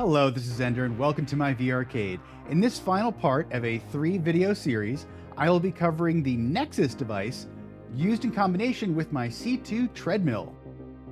Hello, this is Ender and welcome to my VRcade. In this final part of a 3-video series, I will be covering the Nexus device used in combination with my C2 Treadmill.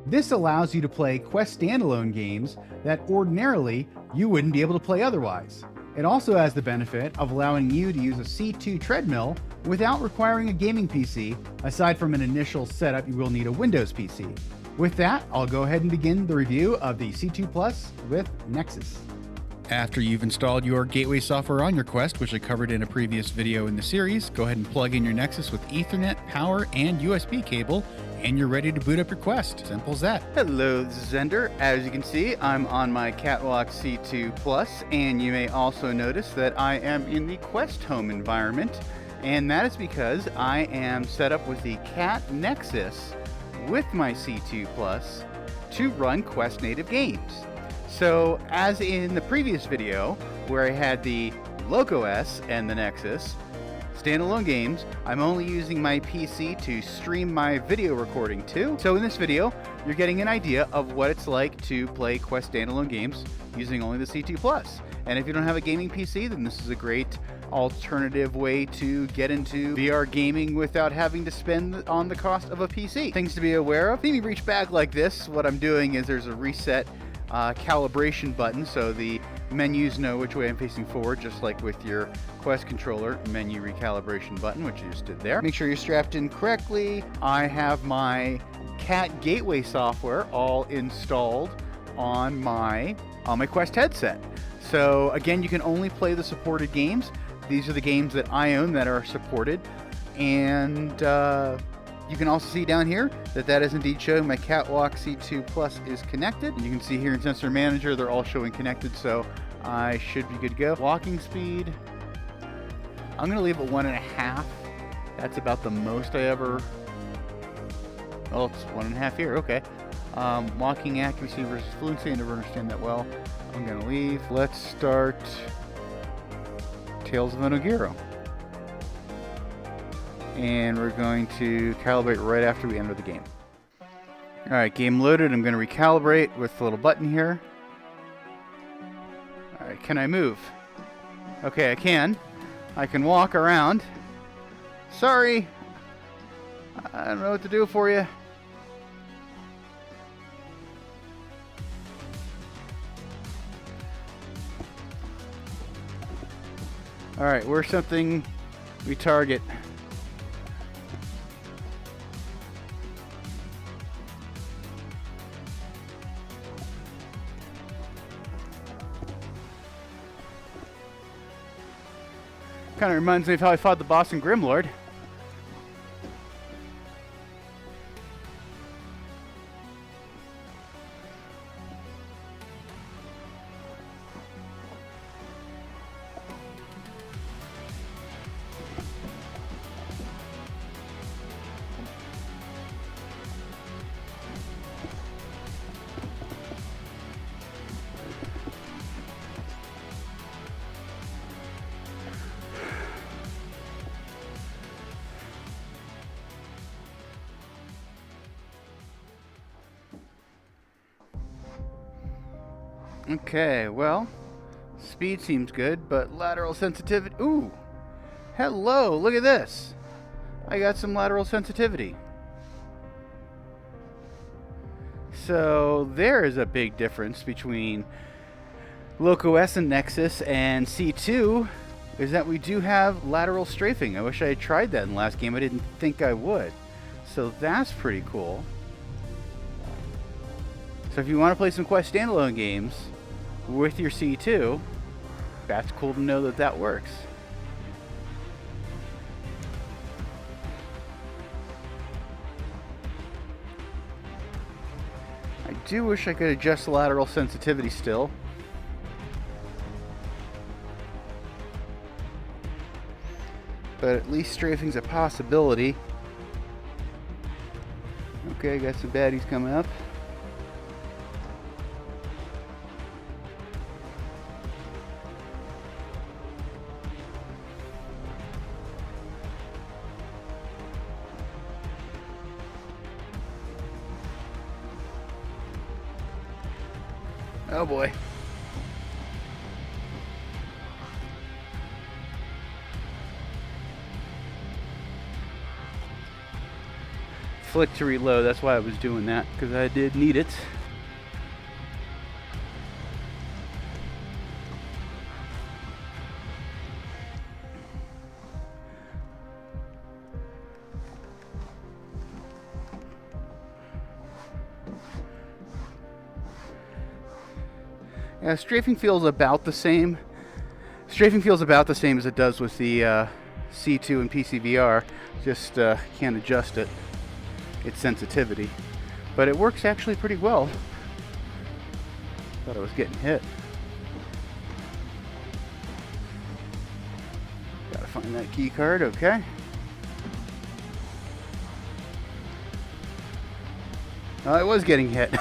This allows you to play Quest Standalone games that ordinarily you wouldn't be able to play otherwise. It also has the benefit of allowing you to use a C2 Treadmill without requiring a gaming PC. Aside from an initial setup, you will need a Windows PC. With that, I'll go ahead and begin the review of the C2 Plus with Nexus. After you've installed your gateway software on your Quest, which I covered in a previous video in the series, go ahead and plug in your Nexus with Ethernet, power, and USB cable, and you're ready to boot up your Quest. Simple as that. Hello, this is Ender. As you can see, I'm on my KatWalk C2 Plus, and you may also notice that I am in the Quest home environment, and that is because I am set up with the Cat Nexus with my C2 Plus to run Quest native games. So as in the previous video where I had the LocOS and the Nexus standalone games, I'm only using my PC to stream my video recording to. So in this video, you're getting an idea of what it's like to play Quest standalone games using only the C2 Plus. And if you don't have a gaming PC, then this is a great alternative way to get into VR gaming without having to spend on the cost of a PC. Things to be aware of. When you reach back like this, what I'm doing is there's a reset calibration button, so the menus know which way I'm facing forward, just like with your Quest controller menu recalibration button, which you just did there. Make sure you're strapped in correctly. I have my Cat gateway software all installed on my Quest headset. So again, you can only play the supported games. These are the games that I own that are supported, and you can also see down here that is indeed showing my KatWalk C2 Plus is connected. You can see here in Sensor Manager they're all showing connected, so I should be good to go. Walking speed, I'm going to leave it 1.5. That's about the most I ever... Oh, it's 1.5 here, okay. Walking accuracy versus fluency, I never understand that well. I'm going to leave. Let's start Tales of Onogoro. And we're going to calibrate right after we enter the game. Alright, game loaded. I'm going to recalibrate with the little button here. Alright, can I move? Okay, I can. I can walk around. Sorry! I don't know what to do for you. Alright, where's something we target? Kind of reminds me of how I fought the boss in Grimlord. Okay, well, speed seems good, but lateral sensitivity... Ooh! Hello, look at this! I got some lateral sensitivity. So, there is a big difference between LocOS and Nexus and C2, is that we do have lateral strafing. I wish I had tried that in the last game. I didn't think I would. So that's pretty cool. So if you want to play some Quest standalone games with your C2, that's cool to know that that works. I do wish I could adjust lateral sensitivity still. But at least strafing's a possibility. Okay, got some baddies coming up. Oh boy. flick to reload. That's why I was doing that, because I did need it. Yeah, strafing feels about the same. Strafing feels about the same as it does with the C2 and PCVR. Just can't adjust its sensitivity. But it works actually pretty well. Thought I was getting hit. Gotta find that key card, okay. Oh, I was getting hit.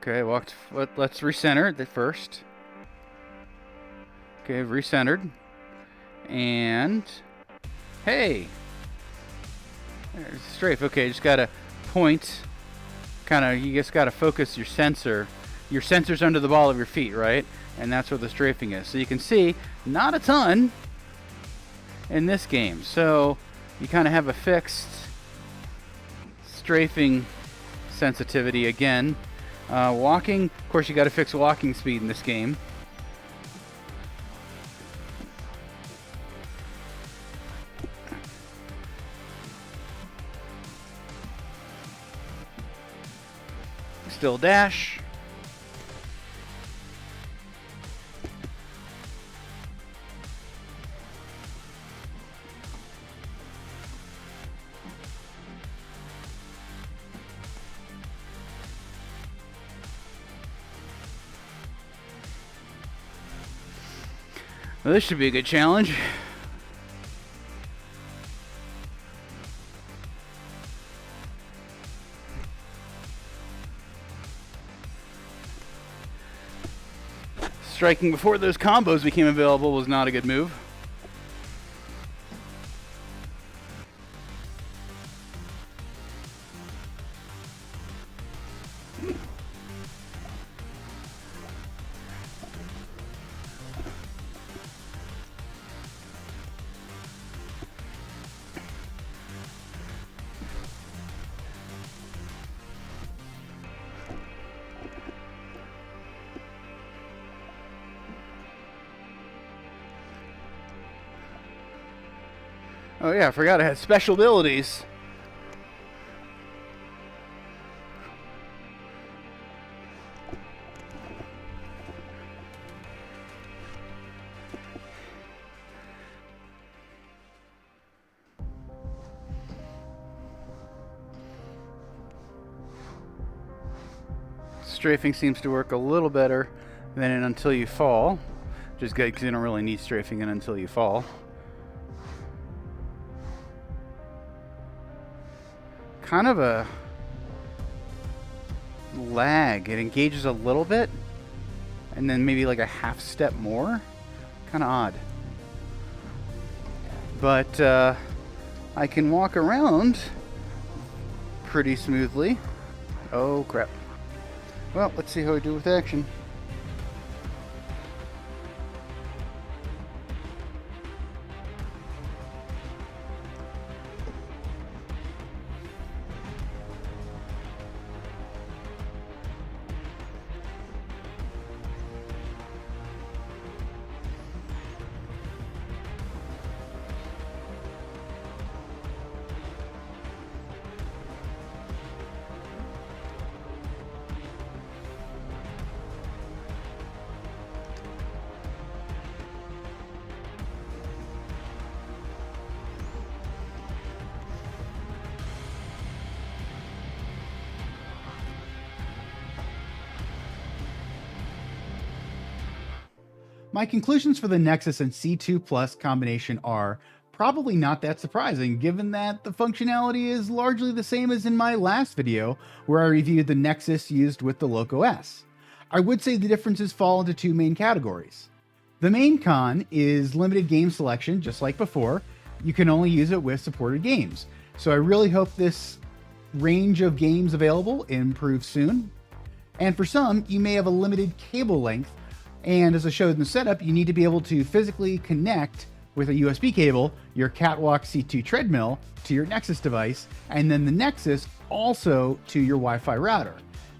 Okay, let's recenter it first. Okay, recentered. And hey! There's a strafe. Okay, just gotta point. You just gotta focus your sensor. Your sensor's under the ball of your feet, right? And that's where the strafing is. So you can see, not a ton in this game. So you kind of have a fixed strafing sensitivity again. Walking, of course, you got to fix walking speed in this game. Still dash. Well, this should be a good challenge. Striking before those combos became available was not a good move. Oh yeah, I forgot I had special abilities. Strafing seems to work a little better than in Until You Fall, which is good because you don't really need strafing in Until You Fall. Kind of a lag. It engages a little bit and then maybe like a half step more. Kind of odd. But I can walk around pretty smoothly. Oh crap. Well, let's see how I do with action. My conclusions for the Nexus and C2 Plus combination are probably not that surprising, given that the functionality is largely the same as in my last video, where I reviewed the Nexus used with the Loco S. I would say the differences fall into two main categories. The main con is limited game selection, just like before, you can only use it with supported games. So I really hope this range of games available improves soon. And for some, you may have a limited cable length. And as I showed in the setup, you need to be able to physically connect with a USB cable your KatWalk C2 Treadmill to your Nexus device, and then the Nexus also to your Wi-Fi router.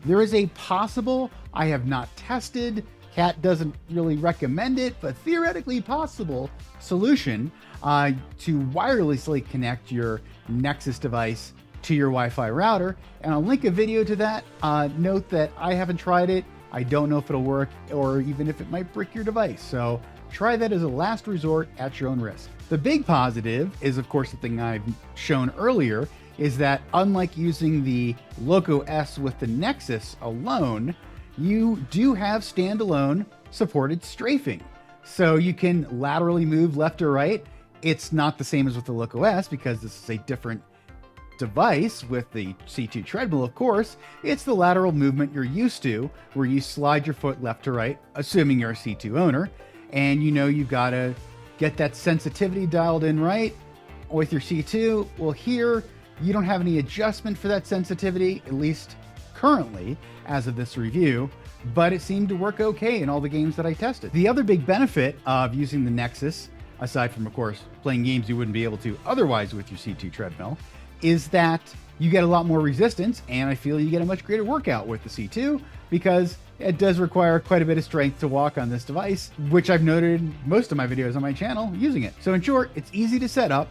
There is a possible, I have not tested, Kat doesn't really recommend it, but theoretically possible solution to wirelessly connect your Nexus device to your Wi-Fi router. And I'll link a video to that. Note that I haven't tried it. I don't know if it'll work or even if it might brick your device. So try that as a last resort at your own risk. The big positive is, of course, the thing I've shown earlier, is that unlike using the Loco S with the Nexus alone, you do have standalone supported strafing. So you can laterally move left or right. It's not the same as with the Loco S because this is a different device with the C2 Treadmill, of course. It's the lateral movement you're used to, where you slide your foot left to right, assuming you're a C2 owner, and you know you've got to get that sensitivity dialed in right with your C2. Well, here, you don't have any adjustment for that sensitivity, at least currently, as of this review, but it seemed to work okay in all the games that I tested. The other big benefit of using the Nexus, aside from, of course, playing games you wouldn't be able to otherwise with your C2 Treadmill, is that you get a lot more resistance, and I feel you get a much greater workout with the C2 because it does require quite a bit of strength to walk on this device, which I've noted in most of my videos on my channel using it. So in short, it's easy to set up,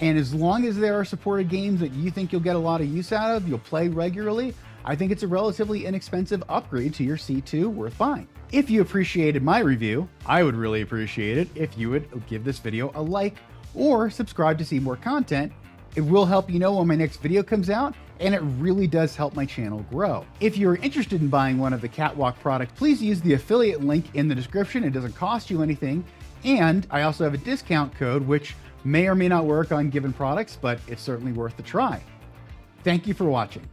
and as long as there are supported games that you think you'll get a lot of use out of, you'll play regularly, I think it's a relatively inexpensive upgrade to your C2 worth buying. If you appreciated my review, I would really appreciate it if you would give this video a like or subscribe to see more content. It will help you know when my next video comes out, and it really does help my channel grow. If you're interested in buying one of the KatWalk products, please use the affiliate link in the description. It doesn't cost you anything. And I also have a discount code, which may or may not work on given products, but it's certainly worth a try. Thank you for watching.